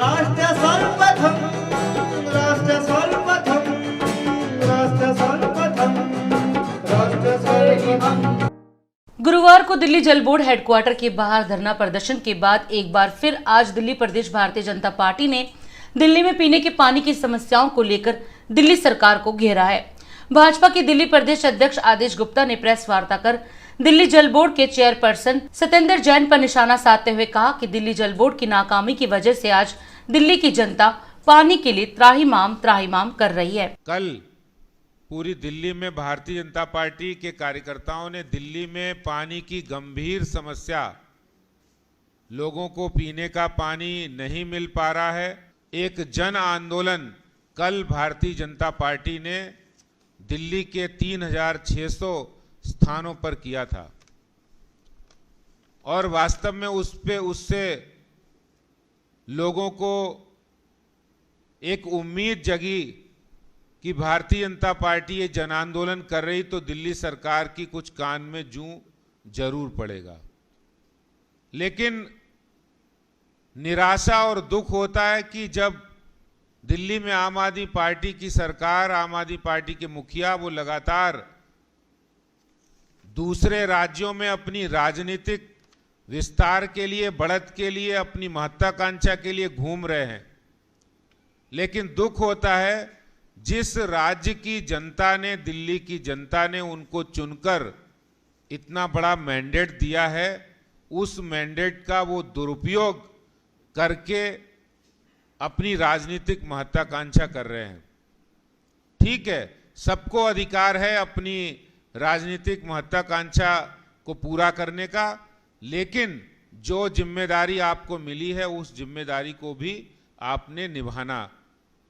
राष्ट्र सर्वप्रथम, राष्ट्र सर्वप्रथम, राष्ट्र सर्वप्रथम, राष्ट्र सर्वप्रथम। गुरुवार को दिल्ली जल बोर्ड हेडक्वार्टर के बाहर धरना प्रदर्शन के बाद एक बार फिर आज दिल्ली प्रदेश भारतीय जनता पार्टी ने दिल्ली में पीने के पानी की समस्याओं को लेकर दिल्ली सरकार को घेरा है। भाजपा के दिल्ली प्रदेश अध्यक्ष आदेश गुप्ता ने प्रेस वार्ता कर दिल्ली जल बोर्ड के चेयरपर्सन सतेंद्र जैन पर निशाना साधते हुए कहा कि दिल्ली जल बोर्ड की नाकामी की वजह से आज दिल्ली की जनता पानी के लिए त्राहिमाम कर रही है। कल पूरी दिल्ली में भारतीय जनता पार्टी के कार्यकर्ताओं ने दिल्ली में पानी की गंभीर समस्या, लोगों को पीने का पानी नहीं मिल पा रहा है, एक जन आंदोलन कल भारतीय जनता पार्टी ने दिल्ली के 3600 स्थानों पर किया था और वास्तव में उससे लोगों को एक उम्मीद जगी कि भारतीय जनता पार्टी ये जन आंदोलन कर रही तो दिल्ली सरकार की कुछ कान में जूं जरूर पड़ेगा। लेकिन निराशा और दुख होता है कि जब दिल्ली में आम आदमी पार्टी की सरकार, आम आदमी पार्टी के मुखिया वो लगातार दूसरे राज्यों में अपनी राजनीतिक विस्तार के लिए, बढ़त के लिए, अपनी महत्वाकांक्षा के लिए घूम रहे हैं। लेकिन दुख होता है जिस राज्य की जनता ने, दिल्ली की जनता ने उनको चुनकर इतना बड़ा मैंडेट दिया है, उस मैंडेट का वो दुरुपयोग करके अपनी राजनीतिक महत्वाकांक्षा कर रहे हैं। ठीक है, सबको अधिकार है अपनी राजनीतिक महत्वाकांक्षा को पूरा करने का, लेकिन जो जिम्मेदारी आपको मिली है उस जिम्मेदारी को भी आपने निभाना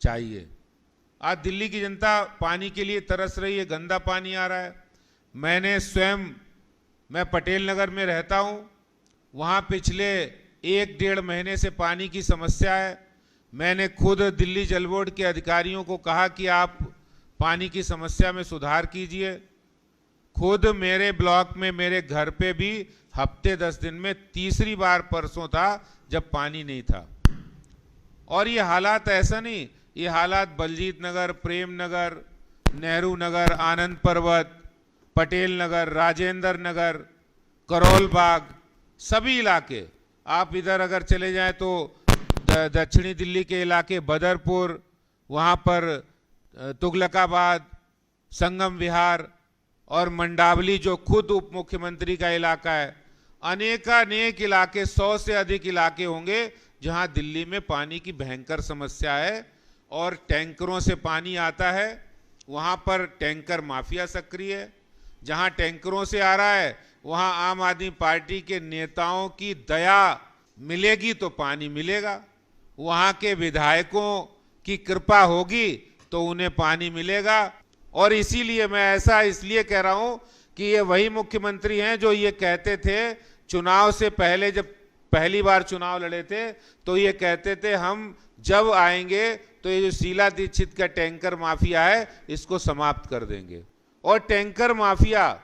चाहिए। आज दिल्ली की जनता पानी के लिए तरस रही है, गंदा पानी आ रहा है। मैं पटेल नगर में रहता हूं, वहां पिछले 1-1.5 महीने से पानी की समस्या है। मैंने खुद दिल्ली जल बोर्ड के अधिकारियों को कहा कि आप पानी की समस्या में सुधार कीजिए। खुद मेरे ब्लॉक में, मेरे घर पे भी हफ्ते 10 दिन में तीसरी बार परसों था जब पानी नहीं था। और ये हालात ऐसा नहीं, ये हालात बलजीत नगर, प्रेम नगर, नेहरू नगर, आनंद पर्वत, पटेल नगर, राजेंद्र नगर, करोल बाग, सभी इलाके, आप इधर अगर चले जाएं तो दक्षिणी दिल्ली के इलाके बदरपुर, वहाँ पर तुगलकाबाद, संगम विहार और मंडावली जो खुद उप मुख्यमंत्री का इलाका है, अनेक इलाके, 100 से अधिक इलाके होंगे जहां दिल्ली में पानी की भयंकर समस्या है और टैंकरों से पानी आता है। वहां पर टैंकर माफिया सक्रिय है। जहां टैंकरों से आ रहा है वहां आम आदमी पार्टी के नेताओं की दया मिलेगी तो पानी मिलेगा, वहां के विधायकों की कृपा होगी तो उन्हें पानी मिलेगा। और इसीलिए मैं ऐसा इसलिए कह रहा हूं कि ये वही मुख्यमंत्री हैं जो ये कहते थे चुनाव से पहले, जब पहली बार चुनाव लड़े थे तो ये कहते थे हम जब आएंगे तो ये जो शीला दीक्षित का टैंकर माफिया है इसको समाप्त कर देंगे। और टैंकर माफिया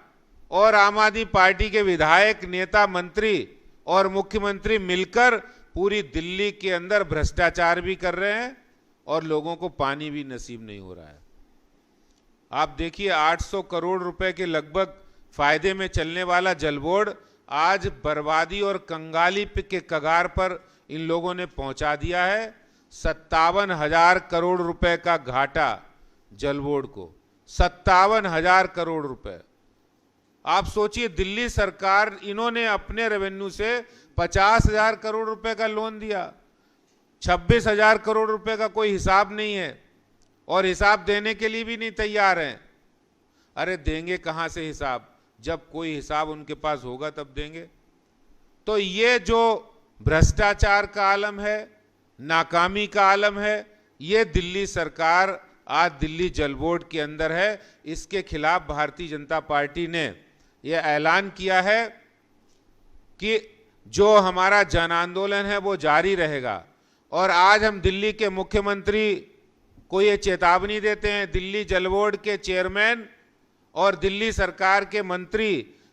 और आम आदमी पार्टी के विधायक, नेता, मंत्री और मुख्यमंत्री मिलकर पूरी दिल्ली के अंदर भ्रष्टाचार भी कर रहे हैं और लोगों को पानी भी नसीब नहीं हो रहा है। आप देखिए 800 करोड़ रुपए के लगभग फायदे में चलने वाला जल बोर्ड आज बर्बादी और कंगाली के कगार पर इन लोगों ने पहुंचा दिया है। 57,000 करोड़ रुपए का घाटा जल बोर्ड को, 57,000 करोड़ रुपए। आप सोचिए, दिल्ली सरकार, इन्होंने अपने रेवेन्यू से 50,000 करोड़ रुपए का लोन दिया, 26,000 करोड़ रुपए का कोई हिसाब नहीं है और हिसाब देने के लिए भी नहीं तैयार हैं। अरे देंगे कहां से हिसाब, जब कोई हिसाब उनके पास होगा तब देंगे। तो ये जो भ्रष्टाचार का आलम है, नाकामी का आलम है, ये दिल्ली सरकार आज दिल्ली जल बोर्ड के अंदर है। इसके खिलाफ भारतीय जनता पार्टी ने यह ऐलान किया है कि जो हमारा जन आंदोलन है वो जारी रहेगा। और आज हम दिल्ली के मुख्यमंत्री को ये चेतावनी देते हैं, दिल्ली जल बोर्ड के चेयरमैन और दिल्ली सरकार के मंत्री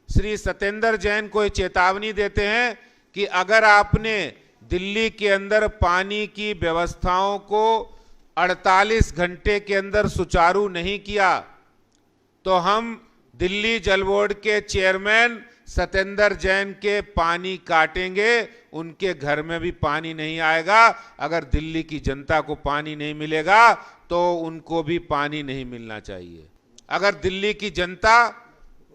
श्री सतेंद्र जैन को ये चेतावनी देते हैं कि अगर आपने दिल्ली के अंदर पानी की व्यवस्थाओं को 48 घंटे के अंदर सुचारू नहीं किया तो हम दिल्ली जल बोर्ड के चेयरमैन सत्येंद्र जैन के पानी काटेंगे। उनके घर में भी पानी नहीं आएगा। अगर दिल्ली की जनता को पानी नहीं मिलेगा तो उनको भी पानी नहीं मिलना चाहिए। अगर दिल्ली की जनता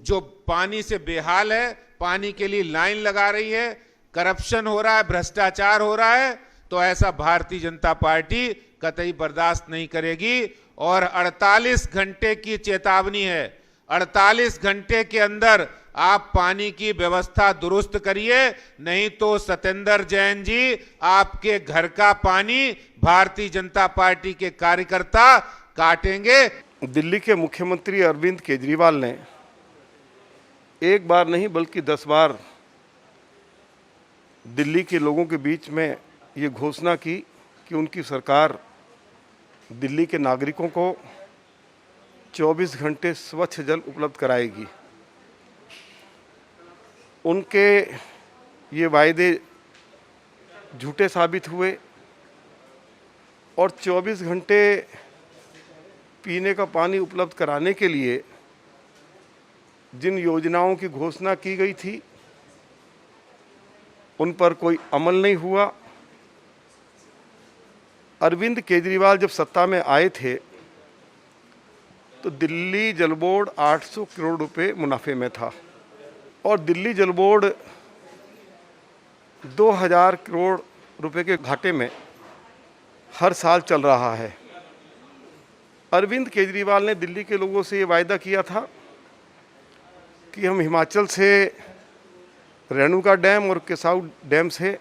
जो पानी से बेहाल है, पानी के लिए लाइन लगा रही है, करप्शन हो रहा है, भ्रष्टाचार हो रहा है, तो ऐसा भारतीय जनता पार्टी कतई बर्दाश्त नहीं करेगी। और 48 घंटे की चेतावनी है। 48 घंटे के अंदर आप पानी की व्यवस्था दुरुस्त करिए, नहीं तो सत्येंद्र जैन जी आपके घर का पानी भारतीय जनता पार्टी के कार्यकर्ता काटेंगे। दिल्ली के मुख्यमंत्री अरविंद केजरीवाल ने एक बार नहीं बल्कि 10 बार दिल्ली के लोगों के बीच में ये घोषणा की कि उनकी सरकार दिल्ली के नागरिकों को 24 घंटे स्वच्छ जल उपलब्ध कराएगी। उनके ये वायदे झूठे साबित हुए और 24 घंटे पीने का पानी उपलब्ध कराने के लिए जिन योजनाओं की घोषणा की गई थी उन पर कोई अमल नहीं हुआ। अरविंद केजरीवाल जब सत्ता में आए थे तो दिल्ली जल बोर्ड 800 करोड़ रुपए मुनाफे में था और दिल्ली जल बोर्ड 2000 करोड़ रुपए के घाटे में हर साल चल रहा है। अरविंद केजरीवाल ने दिल्ली के लोगों से ये वायदा किया था कि हम हिमाचल से रेणुका डैम और किसाऊ डैम से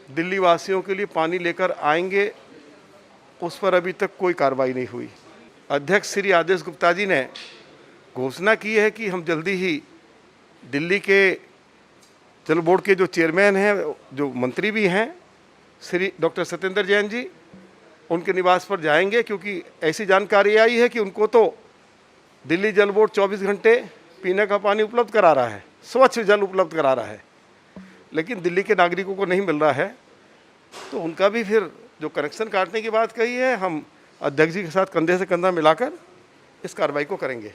दिल्ली वासियों के लिए पानी लेकर आएंगे। उस पर अभी तक कोई कार्रवाई नहीं हुई। अध्यक्ष श्री आदेश गुप्ता जी ने घोषणा की है कि हम जल्दी ही दिल्ली के जल बोर्ड के जो चेयरमैन हैं, जो मंत्री भी हैं, श्री डॉक्टर सत्येंद्र जैन जी, उनके निवास पर जाएंगे, क्योंकि ऐसी जानकारी आई है कि उनको तो दिल्ली जल बोर्ड 24 घंटे पीने का पानी उपलब्ध करा रहा है, स्वच्छ जल उपलब्ध करा रहा है, लेकिन दिल्ली के नागरिकों को नहीं मिल रहा है। तो उनका भी फिर जो कनेक्शन काटने की बात कही है, हम अध्यक्ष जी के साथ कंधे से कंधा मिलाकर इस कार्रवाई को करेंगे।